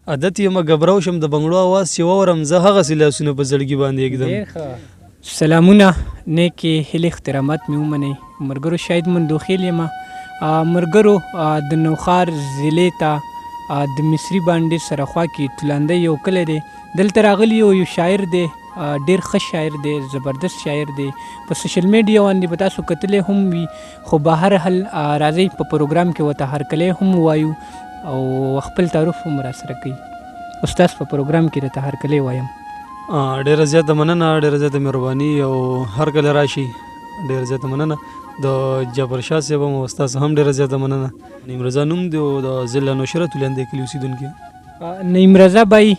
عادت یم ګبراو شم د بنګړو اواز چې واورم زه هغسې لاسونه په زړګي باندې ږدم. سلامونه، نیکې هیلې احترامات مې ومنئ. ملګرو شاید مندوخیل یم. ملګرو د نوښار ضلعې ته د مصري بانډې سره خوا کې تلاندی یو کلی دی. دلته راغلی یو شاعر دی، ډېر ښه شاعر دی، زبردست شاعر دی. په سوشل میډیا باندې به تاسو کتلی هم وي، خو به هر حال راځئ په پروګرام کې ورته هرکلی هم ووایو او خپل تعارف هم راسره کوي. استاد په پروګرام کې راته هرکلی وایم. ډېره زیاته مننه، ډېره زیاته مهرباني او هر کله راشي. ډېره زیاته مننه. د جعفر شاه صاحب هم استاد هم ډېره زیاته مننه. نعېم رضا نوم دی او د ضلع نوښار تلاندې کلي اوسېدونکی. نعېم رضا بای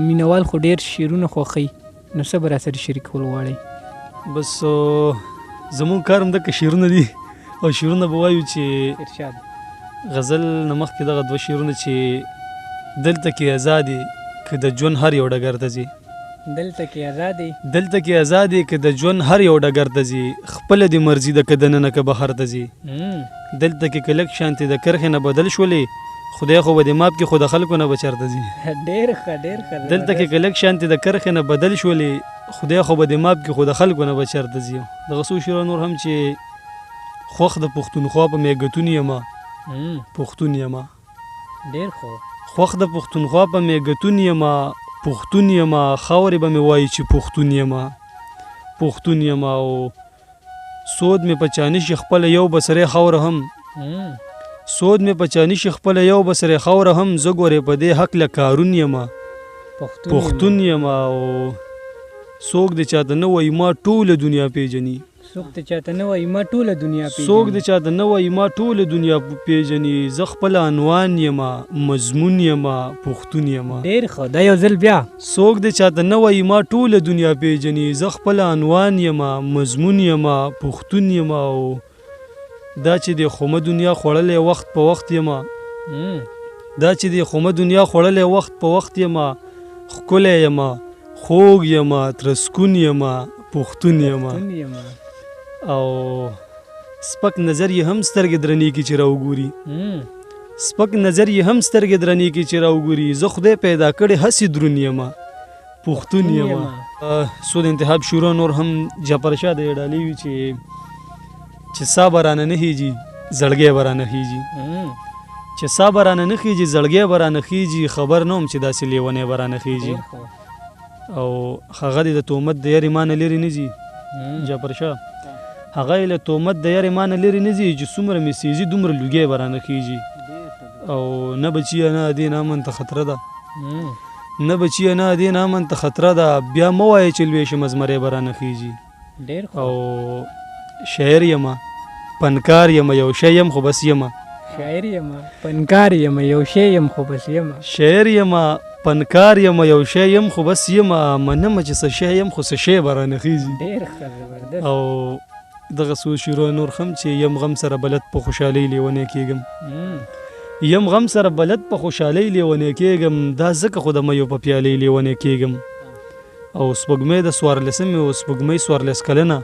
مینوال خو ډېر شعرونه خوښوي، نو څه به راسره شریکول غواړئ؟ بس زموږ کار همدغه شعرونه دي او شعرونه به وایو چې ارشاد غزل نه مخکې دغه دوه شعرونه چې دلته کې ازادي که د ژوند هر یو ډګر ته ځي. دلته کې ازادي، دلته کې ازادي که د ژوند هر یو ډګر ته ځي، خپله دې مرضي ده که دننه که بهر ته ځي. دلته کې که لږ شانتې د کرښې نه بدل شولې، خدای خو به دې ماپ کې خو د خلکو نه به چېرته ځي. ډېر ښه ډېر ښه. دلته کې که لږ شانتې د کرښې نه بدل شولې، خدای خو به دې ماپ کې خو د خلکو نه به چېرته ځي. دغه څو شعرونه نور هم چې خوښ د پښتونخوا په میږتون یمه، پښتون یمه. ډېر ښه. خوښ د پښتونخوا په میږتون یمه، پښتون یمه. خاورې به مې وایي چې پښتون یمه، پښتون یمه. او سود مې په چا نشي خپله یو بسرې خاوره هم، سود مې په چا نشي خپله یو بسرې خاوره هم. زه ګورې په دې هکله کارون یمه، پښتون یمه. او څوک د چاته نه وایي ما ټوله دنیا پیژني، څوک د چاته نه وایي ما ټوله دنیا پیژني، څوک د چاته نه وایي ما ټوله دنیا پیژني. زه خپله عنوان یمه، مضمون یمه، پښتون یمه. ډېر ښه. دا یو ځل بیا. څوک د چاته نه وایي ما ټوله دنیا پیژني، زه خپله عنوان یمه، مضمون یمه، پښتون یمه. او دا چې د خومه دنیا خوړلی وخت په وخت یمه، دا چې د خومه دنیا خوړلی وخت په وخت یمه. ښکلی یمه، خوږ یمه، ترسکون یمه، پښتون یمه. او سپک نظر یې هم سترګې درنې کې چې راوګوري، سپک نظر یې هم سترګې درنې کې چې راوګوري. زه خدای پیدا کړې هسې درون یمه، پښتون یمه. څو د انتخاب شروع نور هم جعفر شاه د ډالۍ وي چې سا به رانه نه خیږي، زړګی به رانه خیږي، چې سا به رانه نه خیږي، زړګی به رانه خیږي. خبر نه وم چې داسې لیونی به رانه خیږي. او هغه دې د تهمت د یارې ما نه لرې نه ځي. جعفر شاه هغه یې له تهمت د یارې ما نه لرې نه ځي، چې څومره مې سیزي دومره لوګی به رانه خیږي. او نه بچیه نه دې نه امن ته خطره ده، نه بچیه نه دې نه امن ته خطره ده. بیا مه وایه چې لوی شم زمری به رانه خیږي. او شاعر یمه، پنکار یمه، یو شی یم خو بس یمه. شاعر یمه، پنکار یمه، یو شی یم خو بس یمه. شاعر یمه، پنکار یمه، یو شی یم خو بس یمه. منمه چې څه شی یم خو څه شی به رانه خیږي. ډېر ښه، زبردست. او دغه څو شعرونه نور هم چې یم غم سره بلد په خوشحالۍ لیونی کېږم، یم غم سره بلد په خوشحالۍ لیونی کېږم. دا ځکه خو د میو په پیالۍ لیونی کېږم. او سپوږمۍ د 14مې او سپوږمۍ 14 کلنه،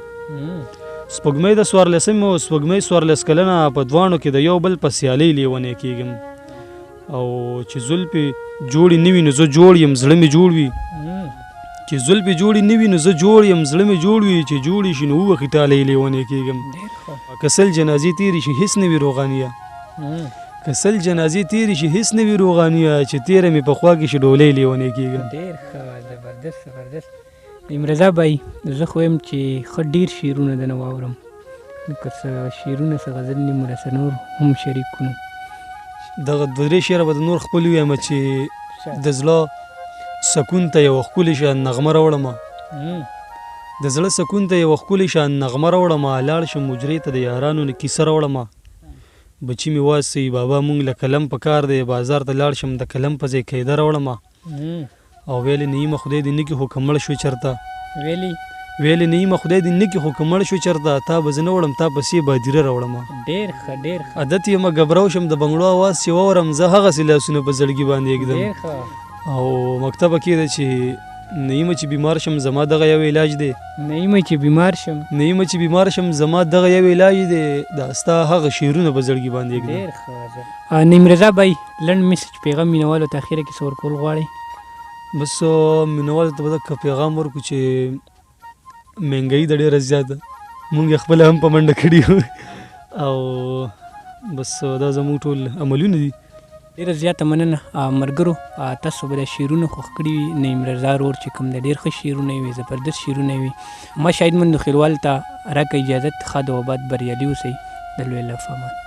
سپوږمۍ د 14مې او سپوږمۍ 14 کلنه، په دواړو کې د یو بل په سیالۍ لیونی کېږم. او چې زلفې جوړې نه وي نو زه جوړ یم، زړه مې جوړ وي. چې زلفې جوړې نه وي نو زه جوړ یم، زړه مې جوړ وي. چې جوړې شي نو ووخې ټالۍ لیونی کېږم. که سل جنازې تېرې شي هېڅ نه وي روغانیه، که سل جنازې تېرې شي هېڅ نه وي روغانیه. چې تېره مې په خوا کې شي ډولۍ لیونی کېږم. ډېر ښه، زبردست زبردست. نعېم رضا بای زه خو یم چې ښه ډېر شعرونه دنه واورم، که څه شعرونه څه غزل نیم مرسه نور هم شریک کړو. دغه دوه درې شعره به د نور خپل ووایم چې د زړه سکون ته یوه ښکلې شان نغمه راوړمه، د زړه سکون ته یوه ښکلې شان نغمه راوړمه. لاړ شم حجرې ته د یارانو نه کیسه راوړمه. بچي مې واسي بابا مونږ له قلم په کار دی، بازار ته لاړ شم د قلم په ځای قیده راوړمه. او ویلې نعېمه خدای دې نه کړي خو که مړ شوې چېرته، ویلې نعېمه خدای دې نه کړي خو که مړ شوې چېرته. تا به زه نه وړم تا پسې بادیره راوړمه. ډېر ښه ډېر ښه. عادت یمه ګبراو شم د بنګړو اواز چې واورم زه هغسې لاسونه په زړګي باندې ږدم. او مکتبه کې ده چې نعېمه چې بیمار شم زما دغه یو علاج دی نعېمه چې بیمار شم نعېمه چې بیمار شم زما دغه یو علاج دی دا ستا هغه شعرونه په زړګي باندې ږدي. ډېر ښه. نعیم رضا بھائی لنډ میسج پیغام مینوالو ته اخیره کې څه ورکول غواړئ؟ بس مینوالو ته به دغه پیغام ورکړو چې مهنګایي ده ډېره زیاته مونږ یې خپله هم په منډه کړي او بس دا زموږ ټول عملونه دي. ډېره زیاته مننه ملګرو. تاسو به د شعرونو خوښ کړي وي نعیم رضا رور چې کوم د ډېر ښه شعرونه وي زبردست شعرونه وي. ما شاهد مندوخیل وال ته راکړه اجازت. ښه د وباد بریالي اوسئ. د لوی الله په امان.